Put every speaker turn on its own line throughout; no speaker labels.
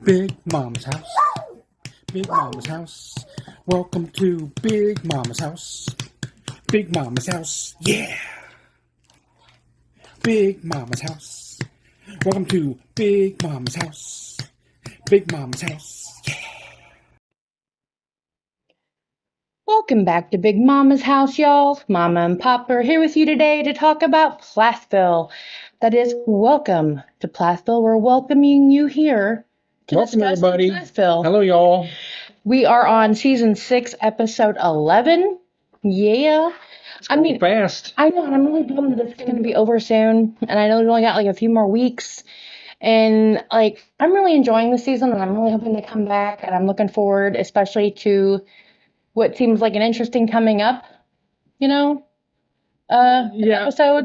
Big Mama's house. Big Mama's house. Welcome to Big Mama's house. Big Mama's house. Yeah. Big Mama's house. Welcome to Big Mama's house. Big Mama's house. Yeah.
Welcome back to Big Mama's house, y'all. Mama and Papa are here with you today to talk about Plathville. That is, welcome to Plathville. We're welcoming you here to
Welcome,
discuss
everybody.
Plathville.
Hello, y'all.
We are on season 6, episode 11. Yeah.
Fast.
I know, and I'm really bummed that it's going to be over soon. And I know we only got like a few more weeks. And like, I'm really enjoying the season, and I'm really hoping to come back. And I'm looking forward, especially to what seems like an interesting coming up, episode.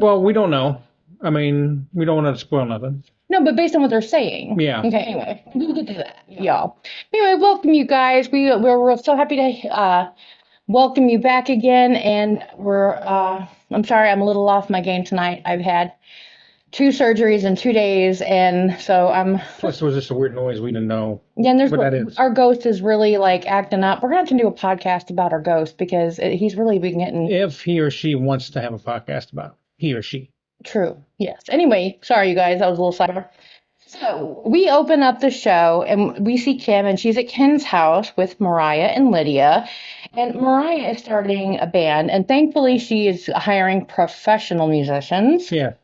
Well, we don't know. I mean, we don't want to spoil nothing.
No, but based on what they're saying.
Yeah.
Okay, anyway, we'll get to that, y'all. Anyway, welcome you guys. We're so happy to welcome you back again, and I'm sorry I'm a little off my game tonight. I've had 2 surgeries in 2 days, and so
Plus, it was just a weird noise. We didn't know.
Yeah, and
what that is.
Our ghost is really like acting up. We're gonna have to do a podcast about our ghost because he's really been getting.
If he or she wants to have a podcast about it. He or she.
True. Yes. Anyway, sorry you guys, that was a little sidebar. So we open up the show and we see Kim, and she's at Ken's house with Mariah and Lydia. And Mariah is starting a band, and thankfully she is hiring professional musicians.
Yeah.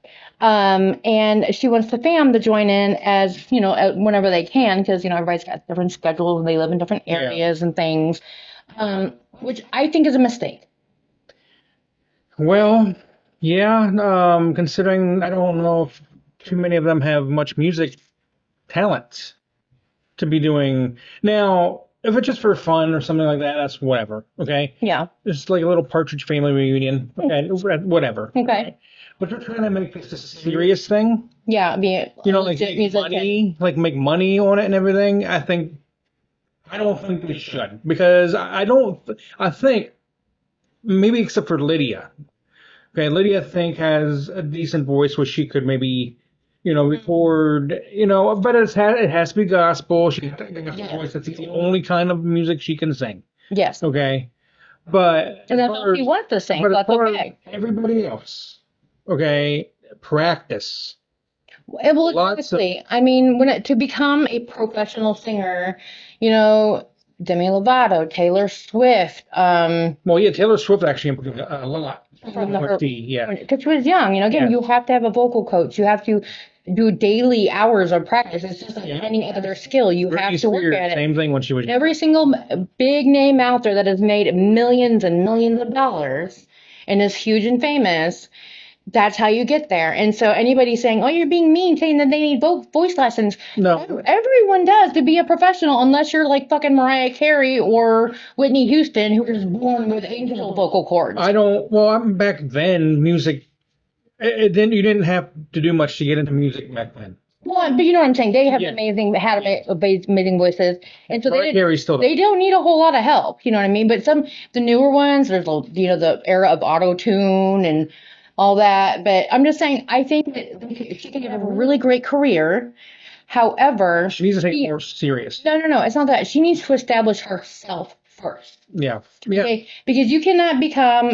And she wants the fam to join in as, whenever they can, because, everybody's got different schedules and they live in different areas and things, which I think is a mistake.
Well, yeah, considering I don't know if too many of them have much music talent to be doing. Now, if it's just for fun or something like that, that's whatever, okay?
Yeah.
Just like a little Partridge Family reunion, okay, whatever.
Okay.
But they're trying to make this a serious thing.
Yeah,
like make money on it and everything. I don't think they should, because I think maybe except for Lydia. Okay, Lydia I think has a decent voice where she could maybe, record, but it has to be gospel. She has a voice that's the only kind of music she can sing.
Yes.
Okay. But
and that's all he wants to sing. But that's okay.
Everybody else, okay, practice.
Well, exactly. To become a professional singer, Demi Lovato, Taylor Swift.
Taylor Swift actually improved a lot.
Because she was young. You have to have a vocal coach. You have to do daily hours of practice. It's just like any other skill. You have to work at it.
Same thing when she was.
Every single big name out there that has made millions and millions of dollars and is huge and famous, that's how you get there. And so anybody saying, oh, you're being mean, saying that they need voice lessons.
No.
Everyone does to be a professional, unless you're like fucking Mariah Carey or Whitney Houston, who was born with angel vocal cords.
I'm back then, music, you didn't have to do much to get into music back then.
Well, but you know what I'm saying? They have amazing voices. And so they don't need a whole lot of help. You know what I mean? But the newer ones, there's, the era of auto-tune and all that. But I'm just saying, I think that she can have a really great career. However,
she needs to take it more serious.
No, it's not that. She needs to establish herself first.
Yeah.
Okay? Because you cannot become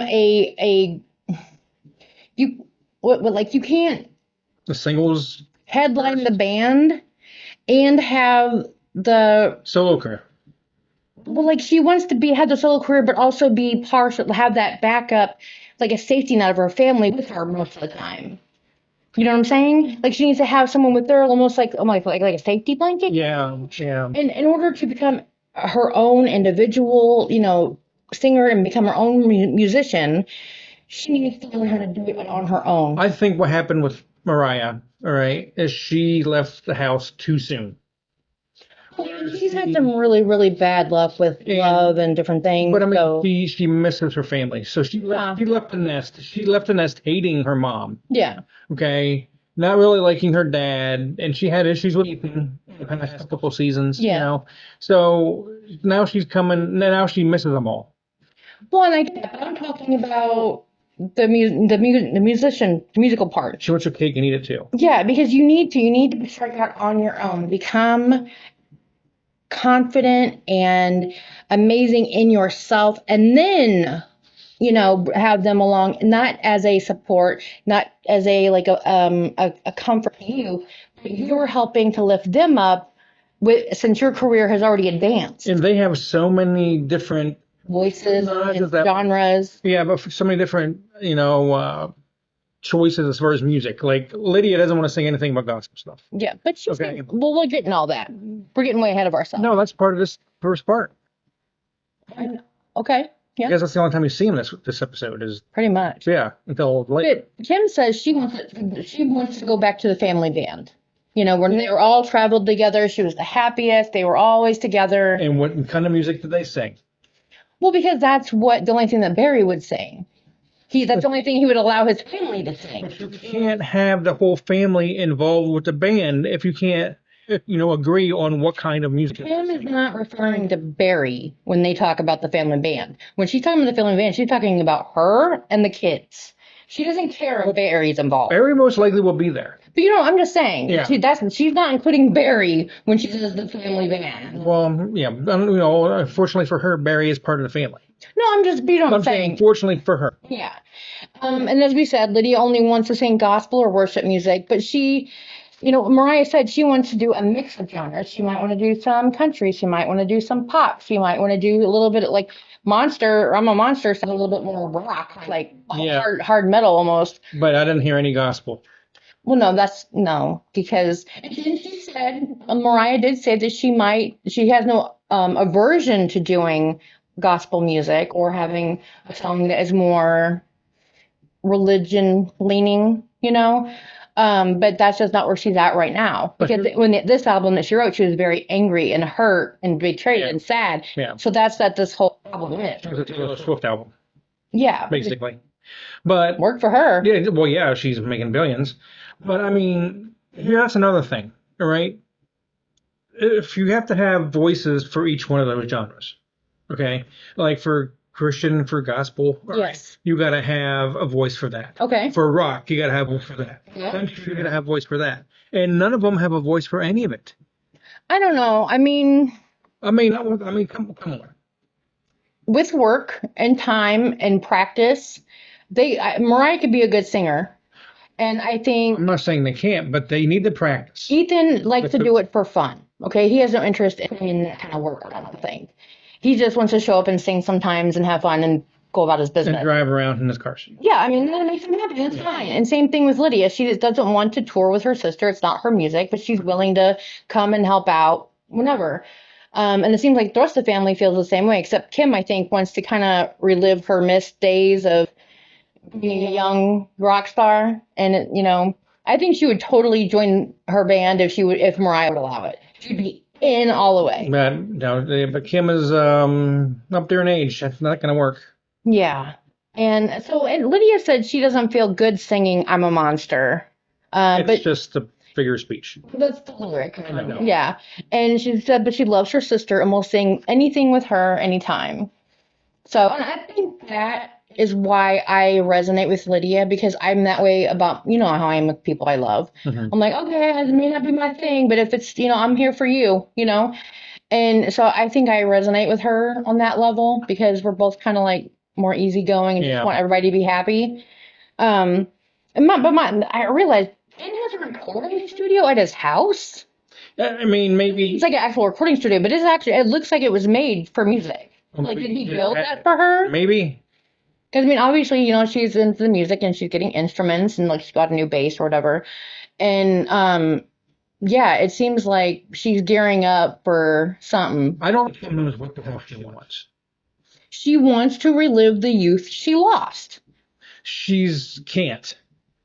you can't
the singles
headline the band and have the
solo career.
Well, like she wants to have the solo career, but also be partial, have that backup, like a safety net of her family with her most of the time. You know what I'm saying? Like she needs to have someone with her, almost like a safety blanket.
Yeah.
And in order to become her own individual, singer and become her own musician, she needs to learn how to do it on her own.
I think what happened with Mariah, all right, is she left the house too soon.
Well, she's had some really, really bad luck with love and different things.
But she misses her family, so she left the nest. She left the nest hating her mom.
Yeah.
Okay. Not really liking her dad, and she had issues with Ethan in the past couple seasons. Yeah. So now she's coming. Now she misses them all.
Well, and I get that, but I'm talking about the musical part.
She wants your cake and eat it too.
Yeah, because you need to start out on your own, become confident and amazing in yourself, and then have them along, not as a support, not as a like a comfort to you, but you're helping to lift them up since your career has already advanced.
And they have so many different
voices and genres.
Yeah, but for so many different, choices as far as music. Like Lydia doesn't want to sing anything but gospel stuff.
Yeah, but she's okay. Well, we're getting all that. We're getting way ahead of ourselves.
No, that's part of this first part.
Okay. Yeah.
I guess that's the only time you see him this episode is
pretty much.
Yeah, until late.
But Kim says she wants to go back to the family band. When they were all traveled together, she was the happiest. They were always together.
And what kind of music did they sing?
Well, because that's the only thing that Barry would sing. That's the only thing he would allow his family to sing.
But you can't have the whole family involved with the band if you can't, agree on what kind of music.
Kim is not referring to Barry when they talk about the family band. When she's talking about the family band, she's talking about her and the kids. She doesn't care if Barry's involved.
Barry most likely will be there.
But I'm just saying. Yeah. She's not including Barry when she says the family band.
Well, yeah. Unfortunately for her, Barry is part of the family.
No, I'm saying.
Fortunately for her.
Yeah. And as we said, Lydia only wants to sing gospel or worship music, but she, Mariah said she wants to do a mix of genres. She might want to do some country. She might want to do some pop. She might want to do a little bit of like Monster. I'm a Monster. So a little bit more rock, like hard metal almost.
But I didn't hear any gospel.
Well, no, because she said, Mariah did say that she has no aversion to doing gospel music or having a song that is more religion leaning, but that's just not where she's at right now. Because this album that she wrote, she was very angry and hurt and betrayed and sad. Yeah. So that's what this whole album is.
It was a Taylor Swift album.
Yeah.
Basically. But
worked for her.
Yeah, well, yeah, she's making billions. But I mean, that's another thing, all right? If you have to have voices for each one of those genres, okay? Like for Christian, for gospel,
yes,
you got to have a voice for that.
Okay.
For rock, you got to have a voice for that. Yeah. Country, you got to have a voice for that. And none of them have a voice for any of it.
I don't know. I mean,
come on.
With work and time and practice, Mariah could be a good singer. And I think...
I'm not saying they can't, but they need to practice.
Ethan likes to do it for fun, okay? He has no interest in that kind of work, I don't think. He just wants to show up and sing sometimes and have fun and go about his business.
And drive around in his car.
Yeah, I mean, that makes him happy. That's fine. And same thing with Lydia. She just doesn't want to tour with her sister. It's not her music, but she's willing to come and help out whenever. And it seems like the rest of the family feels the same way, except Kim, I think, wants to kind of relive her missed days of being a young rock star. And, I think she would totally join her band if Mariah would allow it. She'd be in all the way.
But Kim is up there in age. That's not going to work.
Yeah. And Lydia said she doesn't feel good singing I'm a Monster.
It's just the figure of speech.
That's the lyric. I know. Yeah. And she said, but she loves her sister and will sing anything with her anytime. So, and I think that is why I resonate with Lydia, because I'm that way about, how I am with people I love. Mm-hmm. I'm like, okay, it may not be my thing, but if it's, I'm here for you, And so I think I resonate with her on that level because we're both kind of like more easygoing and just want everybody to be happy. I realized Ben has a recording studio at his house.
I mean, maybe
it's like an actual recording studio, but it looks like it was made for music. Like, did he build that for her?
Maybe.
Because, obviously, she's into the music and she's getting instruments and, like, she's got a new bass or whatever. And, it seems like she's gearing up for something.
I don't think she knows what the hell she wants.
She wants to relive the youth she lost.
Can't.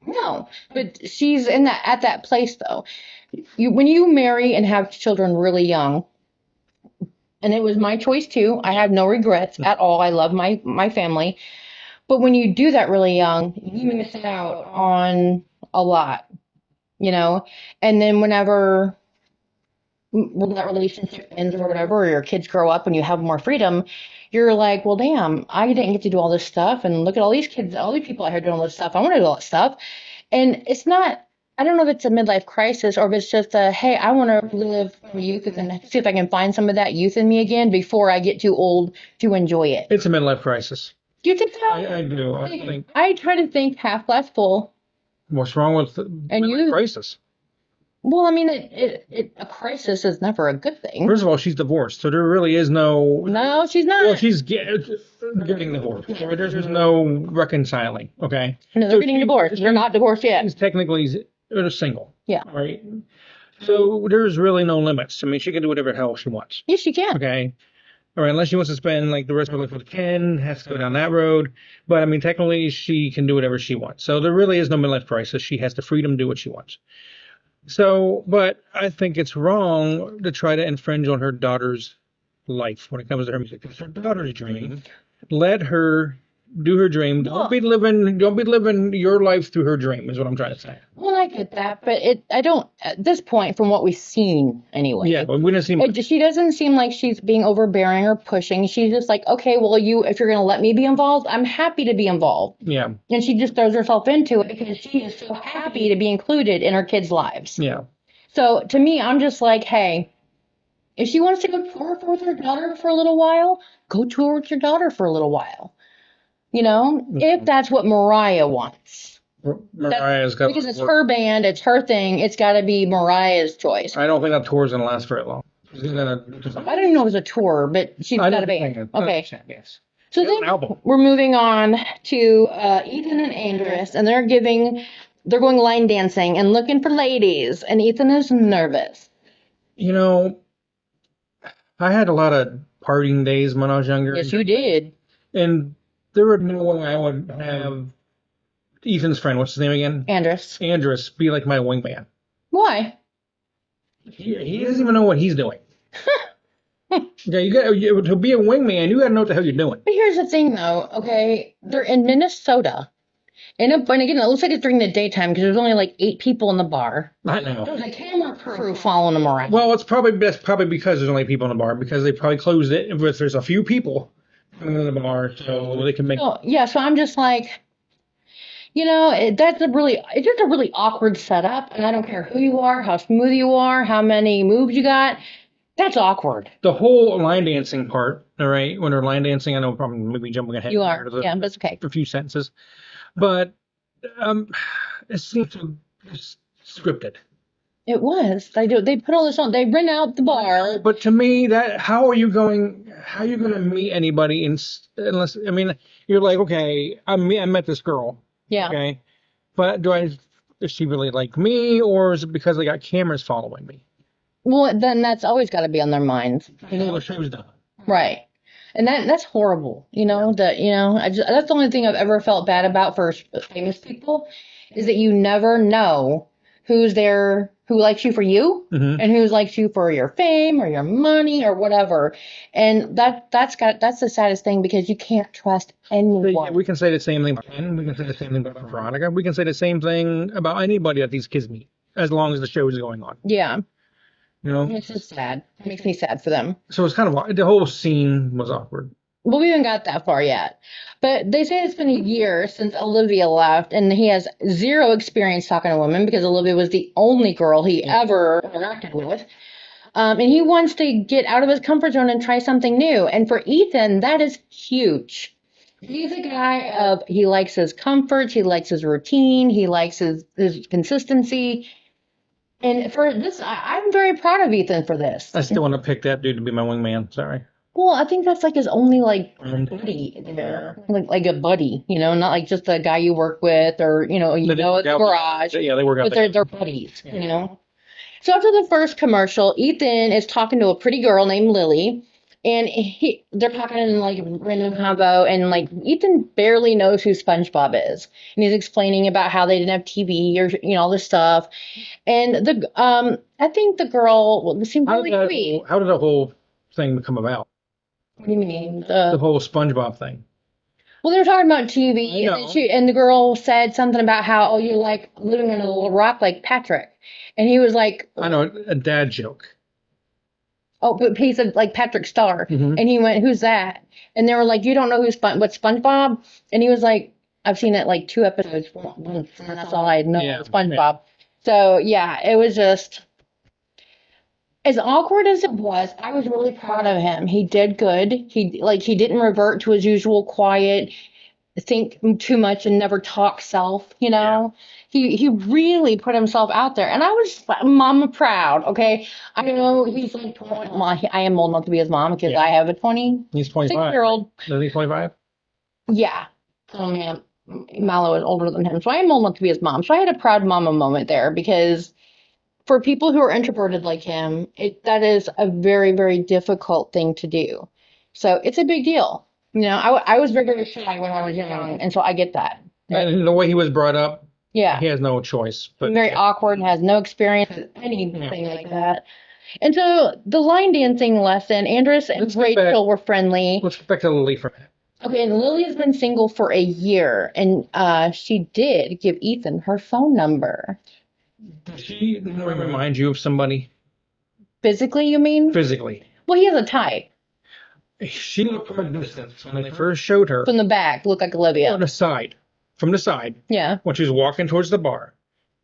No, but she's at that place, though. When you marry and have children really young, and it was my choice, too. I have no regrets at all. I love my family. But when you do that really young, you miss out on a lot, And then whenever that relationship ends or whatever, or your kids grow up and you have more freedom, you're like, well, damn, I didn't get to do all this stuff. And look at all these kids, all these people out here doing all this stuff. I want to do all that stuff. And it's not I don't know if it's a midlife crisis or if it's just a, hey, I want to live my youth and see if I can find some of that youth in me again before I get too old to enjoy it.
It's a midlife crisis.
Do you think so?
I do. I think.
I try to think half glass full.
What's wrong with the midlife crisis?
Well, I mean, a crisis is never a good thing.
First of all, she's divorced, so there really is no.
No, she's not.
Well, she's getting divorced. There's no reconciling. Okay.
No, they're getting divorced. They're not divorced yet.
She's technically single.
Yeah.
Right. So there's really no limits. I mean, she can do whatever the hell she wants.
Yes, she can.
Okay. All right, unless she wants to spend like the rest of her life with Ken, has to go down that road. But I mean, technically, she can do whatever she wants. So there really is no midlife crisis. She has the freedom to do what she wants. So, but I think it's wrong to try to infringe on her daughter's life when it comes to her music. It's her daughter's dream. Let her do her dream. Don't be living your life through her dream, is what I'm trying to say.
Well, I get that, but I don't, at this point, from what we've seen anyway.
Yeah, but we didn't see much.
She doesn't seem like she's being overbearing or pushing. She's just like, okay, well, if you're going to let me be involved, I'm happy to be involved.
Yeah.
And she just throws herself into it because she is so happy to be included in her kids' lives.
Yeah.
So to me, I'm just like, hey, if she wants to go tour with her daughter for a little while, go tour with your daughter for a little while. You know, if that's what Mariah wants.
Mariah's got
because it's her band, it's her thing. It's got to be Mariah's choice.
I don't think that tour's gonna last very long.
I don't even know if it was a tour, but she's got a band. Okay.
Yes.
So then we're moving on to Ethan and Andress, and they're going line dancing and looking for ladies, and Ethan is nervous.
You know, I had a lot of partying days when I was younger.
Yes, you did.
And there would no way I would have Ethan's friend, what's his name again? Andress, be like my wingman.
Why?
He doesn't even know what he's doing. Yeah, to be a wingman, you got to know what the hell you're doing.
But here's the thing, though. Okay, they're in Minnesota. And again, it looks like it's during the daytime because there's only like 8 people in the bar.
I know.
There's a camera crew following them around.
Well, that's probably because there's only people in the bar, because they probably closed it if there's a few people coming in the bar, so they can make.
So I'm just like, you know, it's just a really awkward setup, and I don't care who you are, how smooth you are, how many moves you got. That's awkward.
The whole line dancing part, all right, when they're line dancing, I know I'm probably maybe jumping ahead.
You are, yeah, that's okay.
A few sentences. But it seems scripted.
It was. They put all this on. They rent out the bar.
But to me, how are you going to meet anybody unless, I mean, you're like, okay, I met this girl.
Yeah.
Okay. But does she really like me, or is it because they got cameras following me?
Well, then that's always got to be on their minds.
The show's done.
Right. And that's horrible, you know, that's the only thing I've ever felt bad about for famous people is that you never know who's there, who likes you for you, and who likes you for your fame or your money or whatever. And that's the saddest thing because you can't trust anyone.
We can say the same thing about Ken. We can say the same thing about Veronica. We can say the same thing about anybody that these kids meet, as long as the show is going on.
Yeah.
You know?
It's just sad. It makes me sad for them.
So it's kind of, the whole scene was awkward.
Well, we haven't got that far yet. But they say it's been a year since Olivia left, and he has zero experience talking to women because Olivia was the only girl he ever interacted with. And he wants to get out of his comfort zone and try something new. And for Ethan, that is huge. He's a guy of, he likes his comforts, he likes his routine, he likes his consistency. And for this, I'm very proud of Ethan for this.
I still want to pick that dude to be my wingman. Sorry.
Well, I think that's like his only buddy there, like a buddy, you know, not like just a guy you work with or at the garage.
Yeah, they work out.
But they're buddies, you know. So after the first commercial, Ethan is talking to a pretty girl named Lily, and they're talking in like a random combo, and like Ethan barely knows who SpongeBob is, and he's explaining about how they didn't have TV or all this stuff, and I think the girl seemed really sweet.
How did the whole thing come about?
What do you mean?
The whole SpongeBob thing.
Well, they were talking about TV, and the girl said something about how, you're like living in a little rock like Patrick. And he was like...
I know, a dad joke.
Oh, but he said, like, Patrick Star. Mm-hmm. And he went, who's that? And they were like, you don't know what's SpongeBob? And he was like, I've seen it like 2 episodes once, and that's all I know, SpongeBob. Yeah. So yeah, it was just as awkward as it was. I was really proud of him. He did good. He didn't revert to his usual quiet, think too much and never talk self, you know. He really put himself out there, and I was mama proud. Okay, I know he's like 20, well, I am old enough to be his mom because I have a 20.
He's 25-year-old. Is he 25?
Yeah. Oh man, Mallow is older than him, so I am old enough to be his mom. So I had a proud mama moment there because for people who are introverted like him, that is a very, very difficult thing to do. So it's a big deal. You know, I was very, very shy when I was young, and so I get that.
And the way he was brought up,
Yeah,
he has no choice. But
very awkward and has no experience with anything like that. And so the line dancing lesson, Andres and Rachel were friendly.
Let's get back to Lily for a minute.
Okay, and Lily has been single for a year, and she did give Ethan her phone number.
Does she remind you of somebody?
Physically, you mean?
Physically.
Well, he has a type.
She looked from a distance when they first showed her.
From the back, looked like Olivia.
On the side. From the side.
Yeah.
When she was walking towards the bar.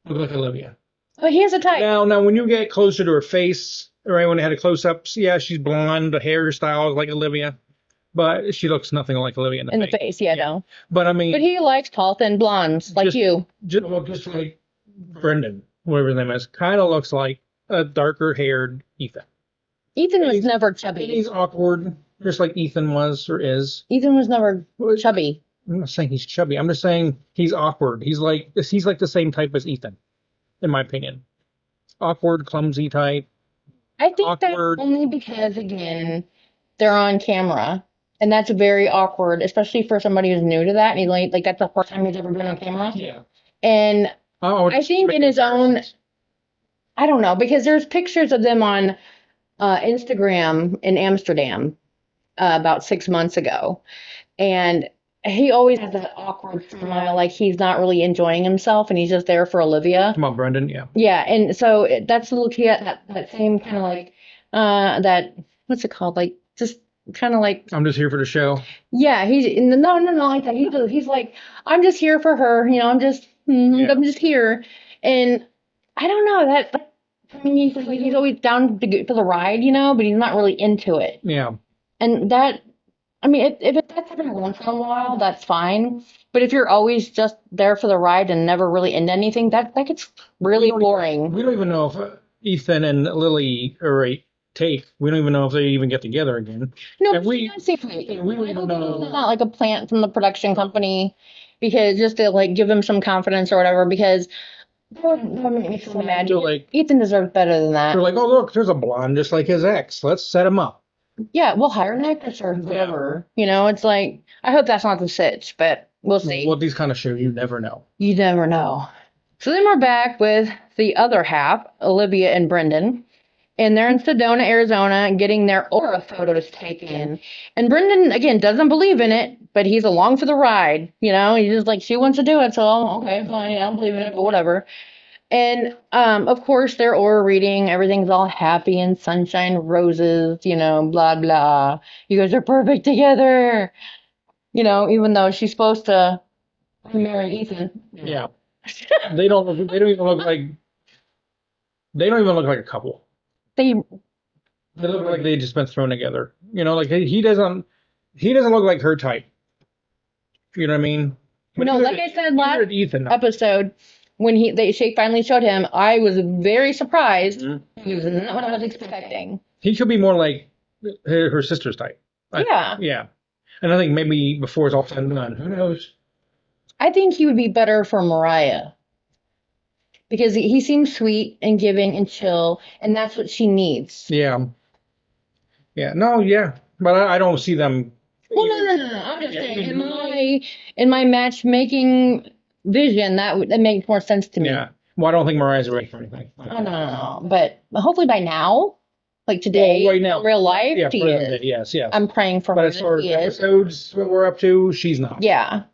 Looked like Olivia.
But he has a type.
Now, when you get closer to her face, right, when they had a close-up, yeah, she's blonde, the hairstyle is like Olivia. But she looks nothing like Olivia in the face.
Yeah, no.
But I mean.
But he likes tall, thin blondes like you.
Just like Brendan, whatever his name is. Kind of looks like a darker-haired Ethan.
Ethan was never chubby.
He's awkward, just like Ethan was or is.
Ethan was never chubby.
I'm not saying he's chubby. I'm just saying he's awkward. He's like the same type as Ethan, in my opinion. Awkward, clumsy type.
I think that's only because, again, they're on camera. And that's very awkward, especially for somebody who's new to that. And like that's the first time he's ever been on camera.
Yeah.
And I think in his own, I don't know, because there's pictures of them on Instagram in Amsterdam about 6 months ago. And he always has that awkward smile, like he's not really enjoying himself and he's just there for Olivia.
Come on, Brendan, yeah.
Yeah, and so that's looking at that same kind of like, that, what's it called? Like, just kind of like,
I'm just here for the show.
Yeah, no, like that. He's like, I'm just here for her, you know, I'm just here. And I don't know that, I mean, he's always down for the ride, you know, but he's not really into it.
Yeah.
And that, I mean, if that's every once in a while, that's fine. But if you're always just there for the ride and never really into anything, that gets really boring.
We don't even know if Ethan and Lily are a take. We don't even know if they even get together again.
No, we don't see we really don't know. It's not like a plant from the production company, because just to like give him some confidence or whatever, because Ethan deserves better than that.
They're like, oh look, there's a blonde just like his ex. Let's set him up.
Yeah, we'll hire an actress or whatever. You know, it's like, I hope that's not the sitch, but we'll see.
Well, these kind of shows, you never know.
You never know. So then we're back with the other half, Olivia and Brendan. And they're in Sedona, Arizona, getting their aura photos taken. And Brendan, again, doesn't believe in it, but he's along for the ride. You know, he's just like, she wants to do it, so okay, fine, I don't believe in it, but whatever. And, of course, they're aura reading. Everything's all happy and sunshine, roses, you know, blah, blah. You guys are perfect together. You know, even though she's supposed to marry Ethan.
Yeah. They don't even look like a couple. They look like they just been thrown together. You know, like he doesn't look like her type. You know what I mean?
No, like I said last episode, when they finally showed him, I was very surprised. Mm-hmm. He was not what I was expecting.
He should be more like her sister's type. Yeah. And I think maybe before it's all said and done, who knows? I think
he would be better for Mariah. Because he seems sweet and giving and chill, and that's what she needs.
Yeah. Yeah. No, yeah. But I don't see them.
Well, no. I'm just saying, in my matchmaking vision, that makes more sense to me.
Yeah. Well, I don't think Mariah's ready for anything.
No. But hopefully by now, like today,
right now,
in real life,
she is. Yes.
I'm praying for her.
But as far as episodes, what we're up to, she's not.
Yeah.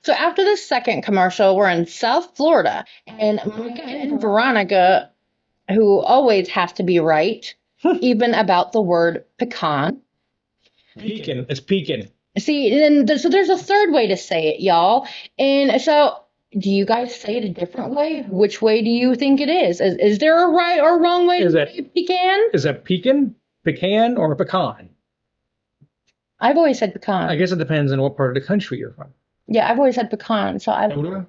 So after the second commercial, we're in South Florida, and Micah and Veronica, who always has to be right, even about the word pecan.
Pecan. It's pecan.
See, so there's a third way to say it, y'all. And so do you guys say it a different way? Which way do you think it is? Is there a right or wrong way to say pecan?
Is it pecan, or pecan?
I've always said pecan.
I guess it depends on what part of the country you're from.
Yeah, I've always said pecan. So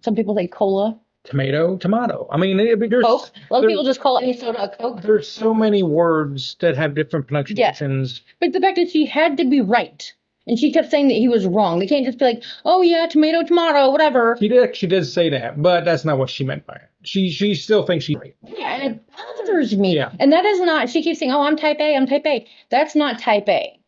some people say cola.
Tomato. I mean, there's
Coke. A lot of people just call any soda a Coke.
There's so many words that have different pronunciations.
Yeah. But the fact that she had to be right. And she kept saying that he was wrong. They can't just be like, oh yeah, tomato, whatever.
She did say that, but that's not what she meant by it. She still thinks she's right.
Yeah, and it bothers me.
Yeah.
And that is not, she keeps saying, oh, I'm type A. That's not type A.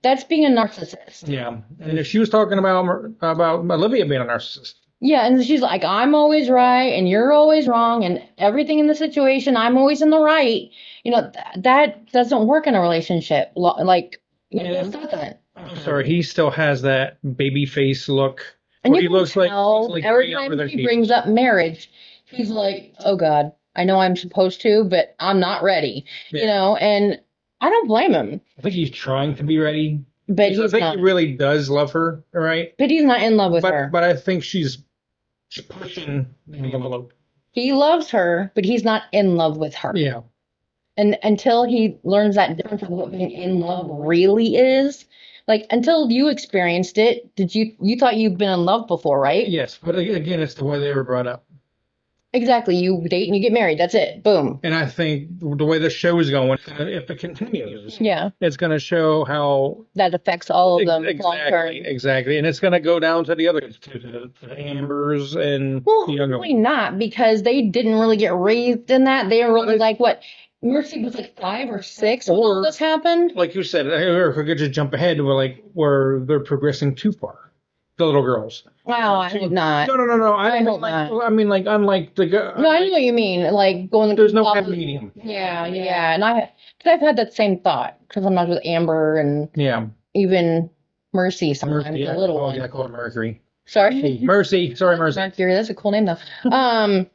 That's being a narcissist.
Yeah. And if she was talking about Olivia being a narcissist.
Yeah, and she's like, I'm always right, and you're always wrong, and everything in the situation, I'm always in the right. You know, that doesn't work in a relationship. Like, it doesn't.
I'm sorry, he still has that baby face look.
And you can tell every time he brings up marriage, he's like, oh God, I know I'm supposed to, but I'm not ready. Yeah. You know, and I don't blame him.
I think he's trying to be ready.
But I think
he really does love her, right?
But he's not in love with her.
But I think she's pushing the envelope.
He loves her, but he's not in love with her.
Yeah.
And until he learns that difference of what being in love really is, like, until you experienced it, you thought you've been in love before, right?
Yes, but again, it's the way they were brought up.
Exactly. You date and you get married. That's it. Boom.
And I think the way the show is going, if it continues, it's going to show how
that affects all of them long term.
Exactly. And it's going to go down to the other, to the Ambers and the younger
ones. Not, because they didn't really get raised in that. They were really like, what? Mercy was like 5 or 6 when all this happened.
Like you said, if we could just jump ahead to where they're progressing too far. The little girls.
Wow, I hope not.
No. I hope not. I mean, like, unlike the girl.
No, I know what you mean. Like, going.
There's no happy medium.
Yeah. And I've had that same thought because I'm not with Amber and even Mercy sometimes.
Mercy,
the little one.
I call her Mercury.
Sorry.
Mercy. Sorry, Mercy.
Mercury. That's a cool name though.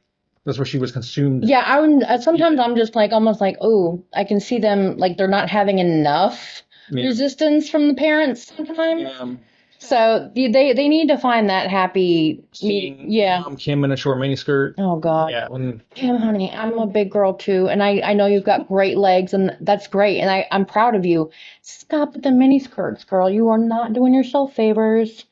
That's where she was consumed.
Yeah, sometimes I'm just like, almost like, oh, I can see them, like, they're not having enough resistance from the parents sometimes. Yeah. So they need to find that happy medium. Yeah.
Kim in a short mini skirt.
Oh God.
Yeah.
Kim, honey, I'm a big girl too, and I know you've got great legs, and that's great, and I'm proud of you. Stop with the mini skirts, girl. You are not doing yourself favors.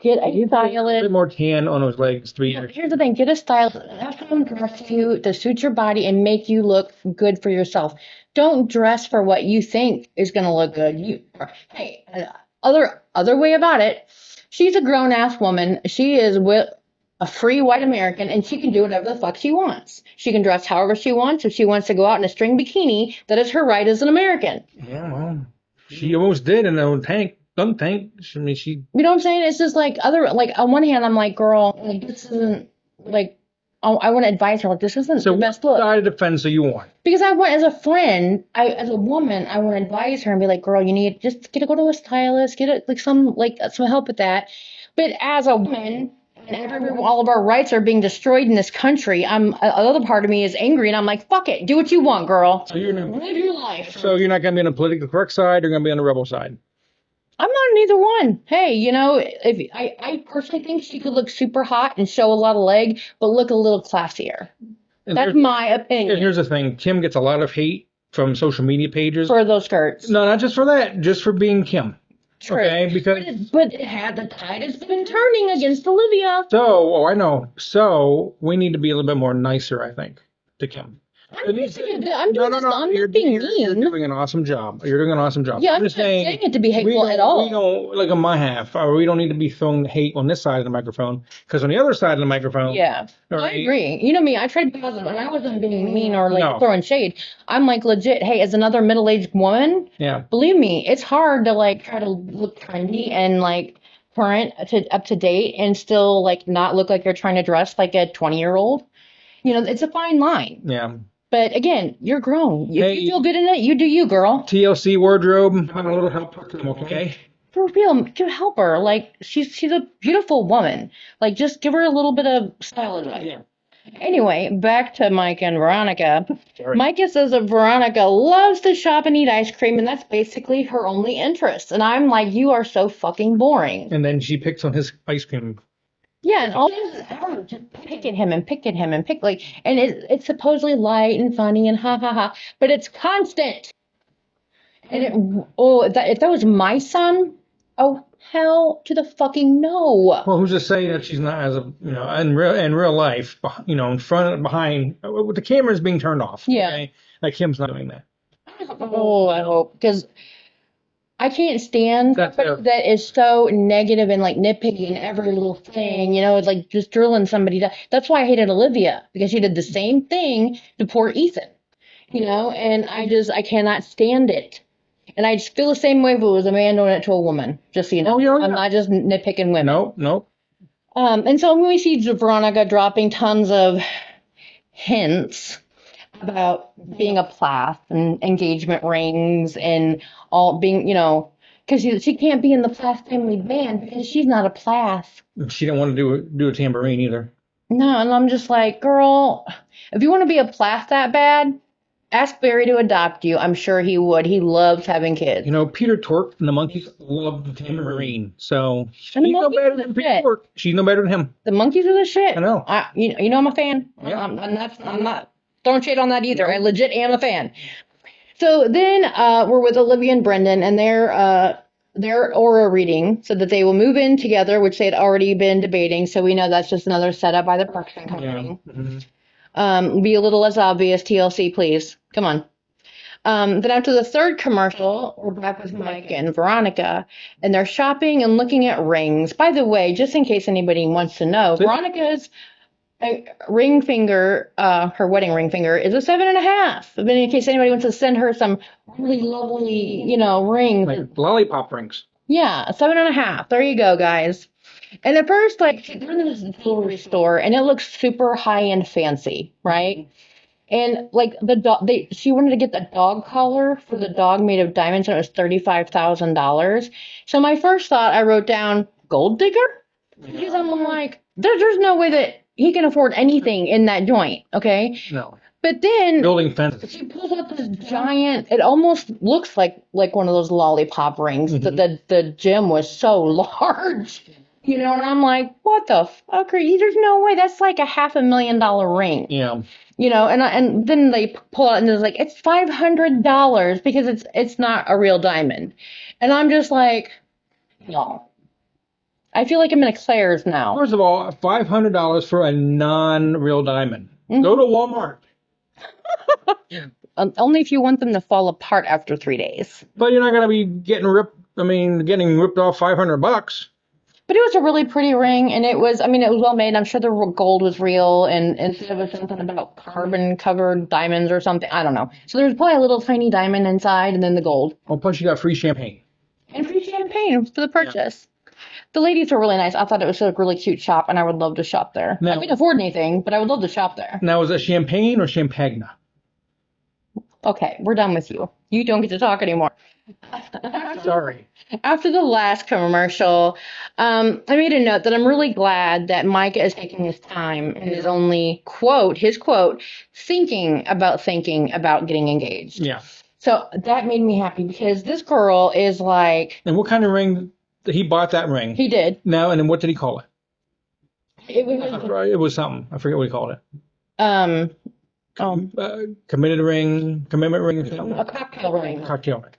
Get a stylist.
A bit more tan on those legs.
Here's the thing. Get a stylist. Have someone dress you to suit your body and make you look good for yourself. Don't dress for what you think is going to look good. Hey, other way about it. She's a grown ass woman. She is with a free white American, and she can do whatever the fuck she wants. She can dress however she wants. If she wants to go out in a string bikini, that is her right as an American.
Yeah, well, she almost did in a tank. I mean,
you know what I'm saying? It's just like on one hand, I'm like, girl, like, this isn't like, I want to advise her, like, this isn't the best look.
So what side of the fence do you want?
Because I want, as a friend, as a woman, I want to advise her and be like, girl, you need just go to a stylist, get some help with that. But as a woman, and all of our rights are being destroyed in this country, another part of me is angry, and I'm like, fuck it, do what you want, girl.
So
live your life.
So you're not going to be on the politically correct side, you're going to be on the rebel side.
I'm not on either one. Hey, you know, if I personally think she could look super hot and show a lot of leg, but look a little classier. That's my opinion.
And here's the thing. Kim gets a lot of hate from social media pages.
For those skirts.
No, not just for that. Just for being Kim.
True.
Okay, because...
But the tide has been turning against Olivia.
I know. So we need to be a little bit more nicer, I think, to Kim.
I'm not being mean.
You're doing an awesome job.
Yeah, I'm just saying it to be hateful at all.
We don't, like on my half, we don't need to be throwing hate on this side of the microphone, because on the other side of the microphone...
Yeah, right, I agree. You know me, I tried to be positive, and I wasn't being mean or throwing shade. I'm like, legit, hey, as another middle-aged woman, believe me, it's hard to like try to look trendy and like current up to date and still like not look like you're trying to dress like a 20-year-old. You know, it's a fine line.
Yeah.
But again, you're grown. If you feel good in it, you do you, girl.
TLC wardrobe. Have a little help with them, okay?
For real, to help her. Like, she's a beautiful woman. Like, just give her a little bit of style advice. Yeah. Anyway, back to Mike and Veronica.
Sorry.
Micah says that Veronica loves to shop and eat ice cream, and that's basically her only interest. And I'm like, you are so fucking boring.
And then she picks on his ice cream.
Yeah, and all this is her just pick at him and pick at him and pick like, and it's supposedly light and funny and ha ha ha, but it's constant. And if that was my son, oh hell to the fucking no.
Well, who's to say that she's not as a in real life, in front and behind with the cameras being turned off.
Yeah.
Okay? Like Kim's not doing that.
Oh, I hope, because I can't stand
That's
somebody that is so negative and like nitpicking every little thing, it's like just drilling somebody down. That's why I hated Olivia, because she did the same thing to poor Ethan, and I cannot stand it. And I just feel the same way if it was a man doing it to a woman, just so you know.
Oh, yeah.
I'm not just nitpicking women.
Nope.
And so when we see Veronica dropping tons of hints about being a Plath and engagement rings and all being, because she can't be in the Plath family band because she's not a Plath.
She didn't want to do a tambourine either.
No, and I'm just like, girl, if you want to be a Plath that bad, ask Barry to adopt you. I'm sure he would. He loves having kids.
Peter Tork and the Monkeys love the tambourine, so she's
And the
no
Monkeys
better
are the
than Peter
shit.
Tork. She's no better than him.
The Monkeys are the shit.
I know.
I'm a fan.
Yeah.
I'm not throwing shade on that either. I legit am a fan. So then we're with Olivia and Brendan, and their aura reading said that they will move in together, which they had already been debating. So we know that's just another setup by the production company.
Yeah. Mm-hmm.
Be a little less obvious, TLC, please. Come on. Then after the third commercial, we're back with Mike and Veronica, and they're shopping and looking at rings. By the way, just in case anybody wants to know, Veronica's ring finger, her wedding ring finger, is a 7.5. But in case anybody wants to send her some really lovely, rings.
Like lollipop rings.
Yeah, 7.5. There you go, guys. And at first, they're in this jewelry store, and it looks super high-end fancy, right? And like the dog, she wanted to get the dog collar for the dog made of diamonds, and it was $35,000. So my first thought, I wrote down gold digger, because I'm like, there's no way that he can afford anything in that joint, okay?
No.
But then
Building fences.
she pulls out this giant. It almost looks like one of those lollipop rings.
Mm-hmm.
The gem was so large. And I'm like, what the fuck are you? There's no way. That's like a $500,000 ring.
Yeah.
And then they pull out and it's like, it's $500 because it's not a real diamond. And I'm just like, no. I feel like I'm in a Claire's now.
First of all, $500 for a non-real diamond. Mm-hmm. Go to Walmart.
Only if you want them to fall apart after 3 days.
But you're not going to be getting ripped off $500.
But it was a really pretty ring, and it was well made. I'm sure the gold was real, and instead of something about carbon-covered diamonds or something, I don't know. So there was probably a little tiny diamond inside, and then the gold.
Oh, plus you got free champagne.
And free champagne for the purchase. Yeah. The ladies were really nice. I thought it was a really cute shop, and I would love to shop there. Now, I couldn't afford anything, but I would love to shop there.
Now, is it champagne or champagne?
Okay, we're done with you. You don't get to talk anymore.
Sorry.
After the last commercial, I made a note that I'm really glad that Micah is taking his time and is only, his quote, thinking about getting engaged.
Yeah.
So that made me happy because this girl is like...
And what kind of ring? He bought that ring.
He did.
Now, and then what did he call it?
It
was something. I forget what he called it. Commitment ring.
A cocktail ring.
Cocktail ring.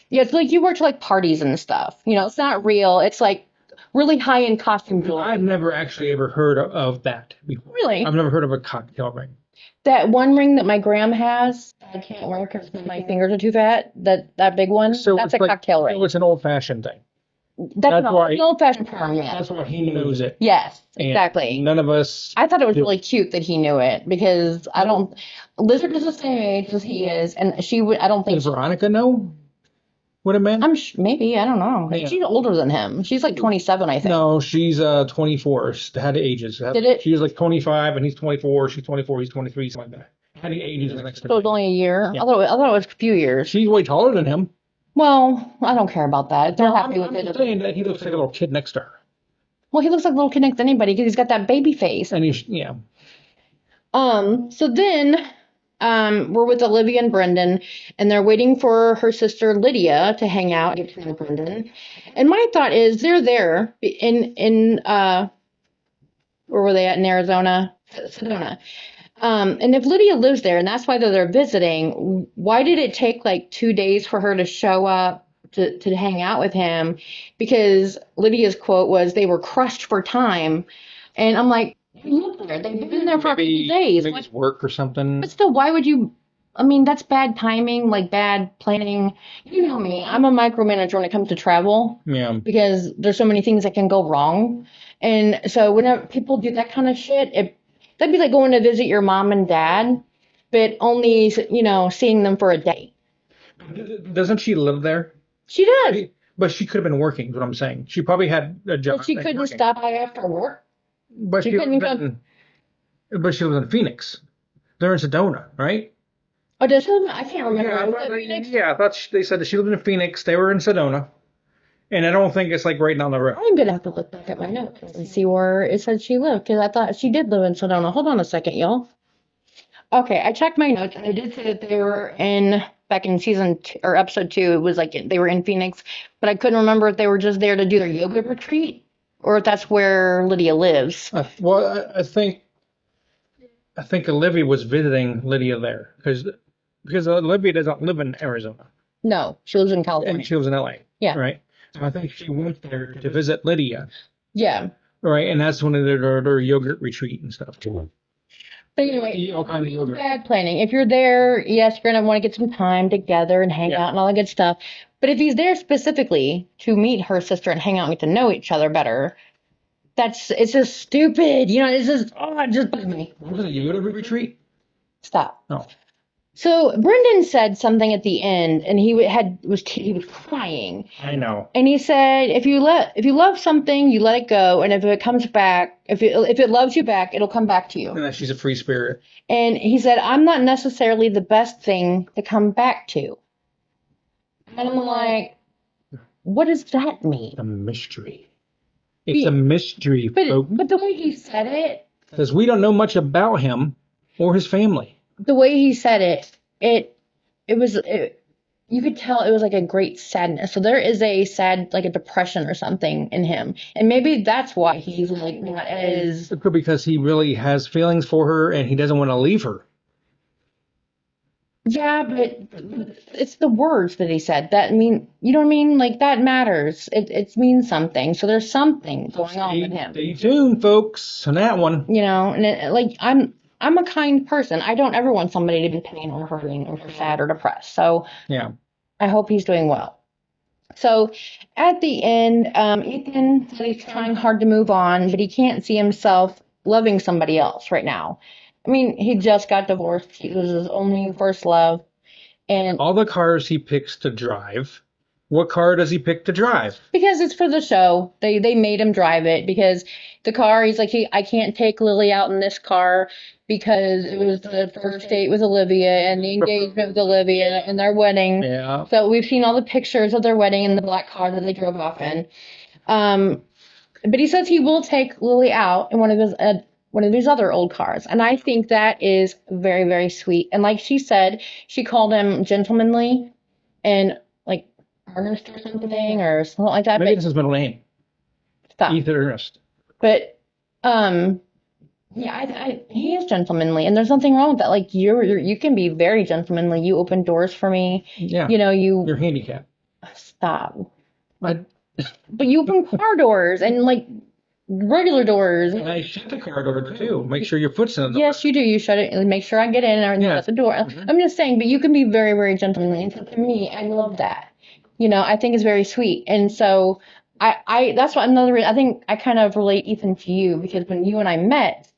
Yeah, it's like you wear to like parties and stuff. It's not real. It's like really high-end costume jewelry.
I've never actually ever heard of that before.
Really?
I've never heard of a cocktail ring.
That one ring that my gram has, I can't wear because my fingers are too fat. That big one,
so
that's a cocktail ring.
So it's an old-fashioned thing.
That's an old-fashioned term, yeah.
That's why he knows it.
Yes, exactly.
And none of us...
I thought it was really cute that he knew it because Lizard is the same age as he is, and I don't think...
Does Veronica know what it meant?
Maybe, I don't know. Yeah. She's older than him. She's like 27, I think.
No, she's 24. Had the ages.
Did it?
She was like 25 and he's 24. She's 24, he's 23, something like that. Had the ages next to
So it's only a year?
Yeah.
I thought it was a few years.
She's way taller than him.
Well, I don't care about that. They're happy with it.
I'm saying that he looks like a little kid next to her.
Well, he looks like a little kid next to anybody because he's got that baby face.
And yeah.
So then, we're with Olivia and Brendan, and they're waiting for her sister Lydia to hang out, get to know Brendan. And my thought is, they're there where were they at in Arizona? Sedona. And if Lydia lives there, and that's why they're there visiting, why did it take like 2 days for her to show up to hang out with him? Because Lydia's quote was, "They were crushed for time," and I'm like, look there, they've been there for a few days.
Maybe it's work or something.
But still, why would you? I mean, that's bad timing, like bad planning. You know me, I'm a micromanager when it comes to travel.
Yeah.
Because there's so many things that can go wrong. And so whenever people do that kind of shit, that'd be like going to visit your mom and dad, but only, seeing them for a day.
Doesn't she live there?
She does.
But she could have been working, is what I'm saying. She probably had a job.
But she couldn't stop by after work.
But she couldn't come. But she lives in Phoenix. They're in Sedona, right?
Oh, does she live? I can't remember.
Yeah, I thought they said that she lived in Phoenix. They were in Sedona. And I don't think it's like right down the road.
I'm going to have to look back at my notes and see where it said she lived, because I thought she did live in Sedona. Hold on a second, y'all. Okay, I checked my notes, and it did say that they were back in season 2, or episode 2, it was like they were in Phoenix, but I couldn't remember if they were just there to do their yoga retreat, or if that's where Lydia lives.
I think Olivia was visiting Lydia there, because Olivia doesn't live in Arizona.
No, she lives in California.
And she lives in LA.
Yeah.
Right? I think she went there to visit Lydia.
Yeah.
Right, and that's when they did their yogurt retreat and stuff.
But anyway,
Eat all kinds of yogurt.
Bad planning. If you're there, yes, you're going to want to get some time together and hang out and all that good stuff. But if he's there specifically to meet her sister and hang out and get to know each other better, it's just stupid. It's just, it just bugs me.
Was it a yoga retreat?
Stop.
Oh.
So Brendan said something at the end, and he was crying.
I know.
And he said, if you love something, you let it go, and if it comes back, if it loves you back, it'll come back to you.
And that she's a free spirit.
And he said, I'm not necessarily the best thing to come back to. And I'm like, what does that mean?
A mystery. It's a mystery, folks.
But the way he said it,
because we don't know much about him or his family.
The way he said it was, you could tell it was like a great sadness. So there is a sad, like a depression or something in him. And maybe that's why he's like not as...
It could be because he really has feelings for her and he doesn't want to leave her.
Yeah, but it's the words that he said. That mean, you know what I mean? Like, that matters. It means something. So there's something going on with him.
Stay tuned, folks, on that one.
And I'm a kind person. I don't ever want somebody to be in pain or hurting or sad or depressed. So
yeah,
I hope he's doing well. So at the end, Ethan said he's trying hard to move on, but he can't see himself loving somebody else right now. I mean, he just got divorced. He was his only first love. And
all the cars he picks to drive, what car does he pick to drive?
Because it's for the show. They made him drive it because the car, he's like, I can't take Lily out in this car because it was the first date with Olivia and the engagement with Olivia and their wedding.
Yeah.
So we've seen all the pictures of their wedding in the black car that they drove off in. But he says he will take Lily out in one of his other old cars. And I think that is very, very sweet. And like she said, she called him gentlemanly and like Ernest or something like that.
Maybe it's his middle name.
Stop.
Ethan Ernest.
But yeah, he is gentlemanly, and there's nothing wrong with that. Like you can be very gentlemanly. You open doors for me.
Yeah. You're handicapped.
Stop. But you open car doors and like regular doors.
And I shut the car door too. Make sure your foot's in the door.
Yes, you do. You shut it and make sure I get in and shut the door. Mm-hmm. I'm just saying, but you can be very, very gentlemanly. And so to me, I love that. I think it's very sweet. And so I that's what another reason I think I kind of relate Ethan to you, because when you and I met,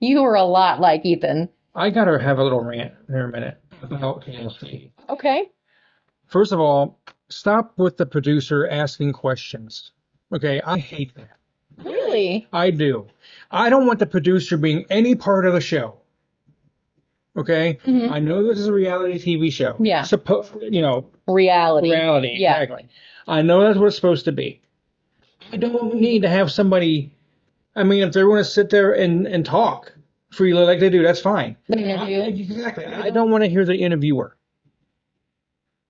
you were a lot like Ethan.
I gotta have a little rant in a minute about TLC.
Okay.
First of all, stop with the producer asking questions. Okay, I hate that.
Really?
I do. I don't want the producer being any part of the show. Okay? Mm-hmm. I know this is a reality TV show.
Yeah.
Reality.
Yeah.
Exactly. I know that's what it's supposed to be. I don't need to have somebody. I mean, if they're going to sit there and talk, freely like they do. That's fine.
The interview.
Exactly. I don't want to hear the interviewer.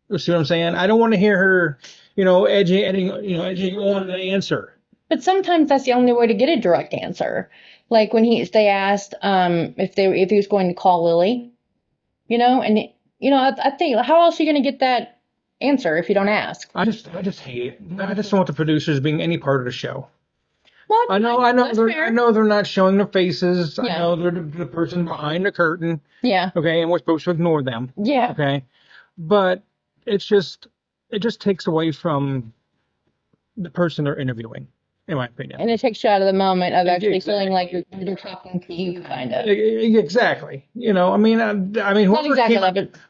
You see what I'm saying? I don't want to hear her, edging on the answer.
But sometimes that's the only way to get a direct answer. Like when they asked if he was going to call Lily, and I think how else are you going to get that answer if you don't ask?
I just hate it. I just don't want the producers being any part of the show.
Well,
I know they're not showing their faces.
Yeah.
I know they're the person behind the curtain.
Yeah.
Okay, and we're supposed to ignore them.
Yeah.
Okay, but it just takes away from the person they're interviewing, in my opinion.
And it takes you out of the moment of actually feeling like they're talking to you, kind of.
Exactly.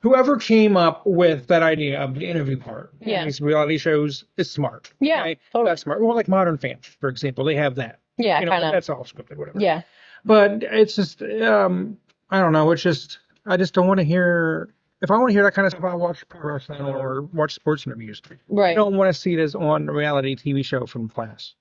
Whoever came up with that idea of the interview part, these reality shows, is smart.
Yeah,
okay?
totally.
That's smart. Well, like Modern Family, for example, they have that.
Yeah, kind of.
That's all scripted, whatever.
Yeah.
But it's just, I don't know. It's just, I just don't want to hear. If I want to hear that kind of stuff, I'll watch pro wrestling or watch sports interviews.
Right.
I don't want to see it as on a reality TV show from class.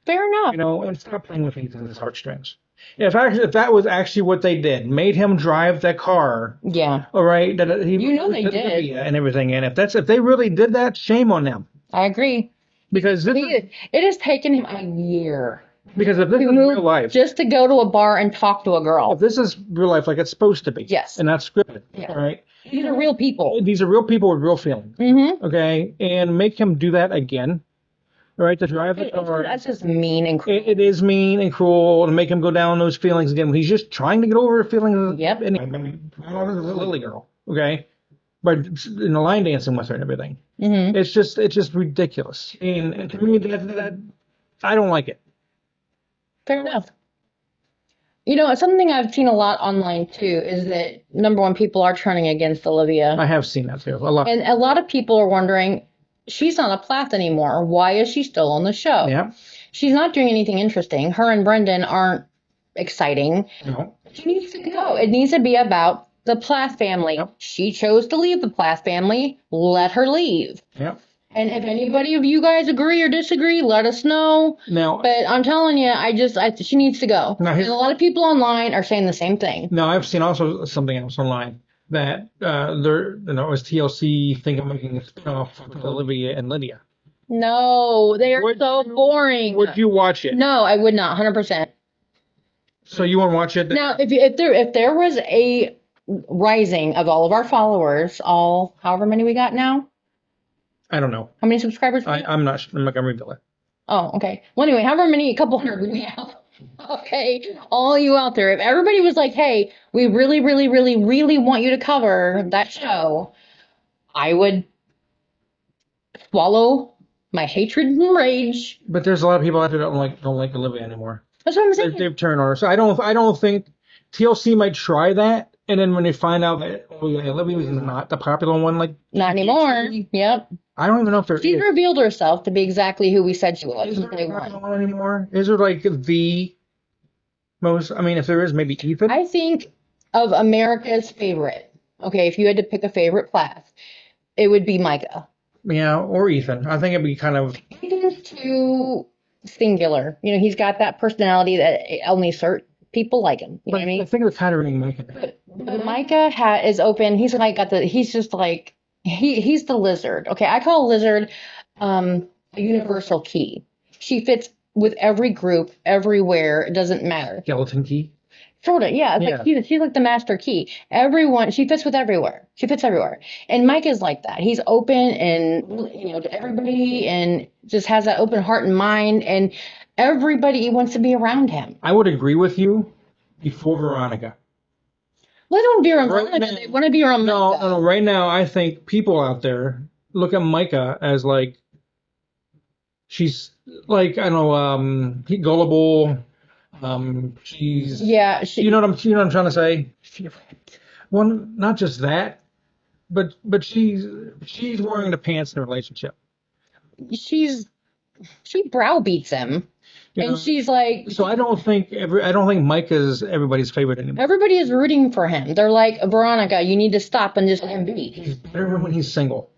Fair enough.
And stop playing with Ethan's heartstrings. If that was actually what they did, made him drive that car.
Yeah.
All right. That they
did.
And everything. And if they really did that, shame on them.
I agree.
Because
it has taken him a year.
Because if this is real life,
just to go to a bar and talk to a girl.
If this is real life, like it's supposed to be.
Yes.
And not scripted.
Yeah.
All right.
These are real people.
These are real people with real feelings.
Mm-hmm.
Okay. And make him do that again. All right, to drive the car.
That's just mean and cruel.
It is mean and cruel to make him go down those feelings again when he's just trying to get over the feelings.
Yep.
And the Lily girl, okay, but line dancing with her and everything.
Mm-hmm.
It's just ridiculous. And to me, that I don't like it.
Fair enough. Something I've seen a lot online too is that number one, people are turning against Olivia.
I have seen that too a lot.
And a lot of people are wondering, she's not a Plath anymore. Why is she still on the show?
Yeah.
She's not doing anything interesting. Her and Brendan aren't exciting.
No.
She needs to go. It needs to be about the Plath family.
Yep.
She chose to leave the Plath family. Let her leave.
Yep.
And if anybody of you guys agree or disagree, let us know.
No.
But I'm telling you, she needs to go.
Now,
and a lot of people online are saying the same thing.
No, I've seen also something else online that it was TLC thinking of making a spinoff with Olivia and Lydia.
No, they are so boring.
Would you watch it?
No, I would not. 100%.
So you won't watch it?
Now, if there was a rising of all of our followers, however many we got now.
I don't know.
How many subscribers?
I'm not going to reveal it.
Oh, okay. Well, anyway, a couple hundred we have. Okay, all you out there, if everybody was like, hey, we really, really, really, really want you to cover that show, I would swallow my hatred and rage.
But there's a lot of people out there that don't like Olivia anymore.
That's what I'm saying.
They've turned on her. So I don't think TLC might try that. And then when they find out that Olivia is not the popular one,
not anymore. Yep.
I don't even know if
she's revealed herself to be exactly who we said she was.
Is there not anymore? Is there the most? I mean, if there is, maybe Ethan.
I think of America's favorite. Okay, if you had to pick a favorite Plath, it would be Micah.
Yeah, or Ethan. I think it'd be kind of.
Ethan's too singular. He's got that personality that only certain people like him. You know what I mean?
I think they're kind of running Micah.
But Micah is open. He's just like. He's the lizard. Okay, I call a lizard a universal key. She fits with every group, everywhere. It doesn't matter.
Skeleton key?
Sort of, yeah. Like she's like the master key. She fits with everywhere. She fits everywhere. And Mike is like that. He's open and to everybody and just has that open heart and mind, and everybody wants to be around him.
I would agree with you before Veronica.
They don't be around Veronica. They want to be around Micah.
No. Right now, I think people out there look at Micah as she's I don't know, gullible. She's you know what I'm trying to say. Well, not just that, but she's wearing the pants in the relationship.
She browbeats him. And she's like,
so I don't think Micah's everybody's favorite anymore.
Everybody is rooting for him. They're like, Veronica, you need to stop and just let him be.
He's better when he's single.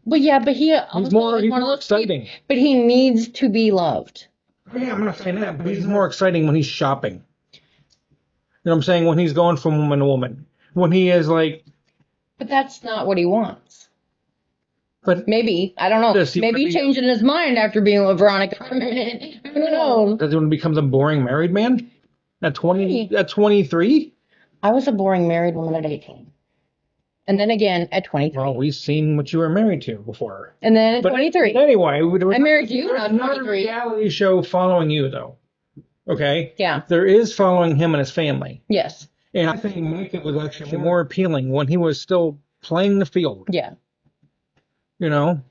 But he's
more exciting.
But he needs to be loved.
Yeah, I'm not saying that, but he's more exciting when he's shopping. know what I'm saying? When he's going from woman to woman. When he is like...
But that's not what he wants.
But
maybe. I don't know. Maybe he changed in his mind after being with Veronica for a minute. Who knows?
Does he want to become a boring married man? At 23?
I was a boring married woman at 18. And then again at 23.
Well, we've seen what you were married to before.
And then at 23.
But anyway,
I married you when I was 23.
Not a reality show following you, though. Okay?
Yeah.
There is following him and his family.
Yes.
And I think Micah was actually more appealing when he was still playing the field.
Yeah.
You know?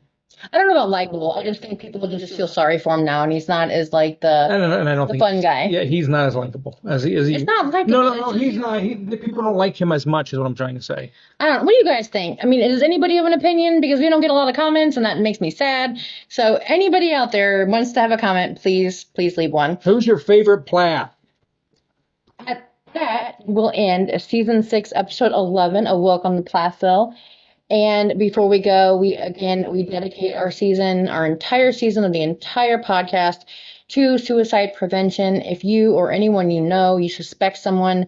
I don't know about likable. I just think people just feel sorry for him now, and he's not as like the fun guy.
Yeah, he's not as likable as he.
It's not likable.
No, he's not. The people don't like him as much, is what I'm trying to say.
I don't know. What do you guys think? I mean, does anybody have an opinion? Because we don't get a lot of comments, and that makes me sad. So anybody out there wants to have a comment, please leave one.
Who's your favorite Plath?
At that, we'll end season 6, episode 11 of Welcome to Plathville. And before we go, we dedicate our entire season of the entire podcast to suicide prevention. If you or anyone you suspect someone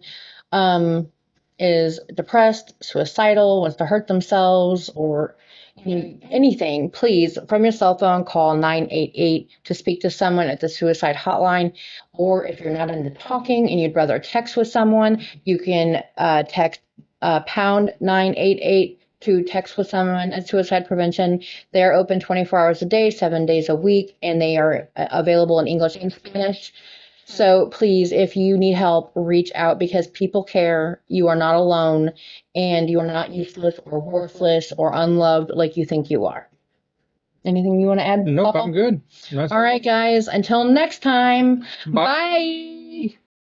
is depressed, suicidal, wants to hurt themselves, or anything, please, from your cell phone, call 988 to speak to someone at the suicide hotline. Or if you're not into talking and you'd rather text with someone, you can text pound 988 to text with someone at Suicide Prevention. They are open 24 hours a day, 7 days a week, and they are available in English and Spanish. So please, if you need help, reach out, because people care. You are not alone, and you are not useless or worthless or unloved like you think you are. Anything you want to add?
Nope, Papa? I'm good.
All right, guys. Until next time. Bye.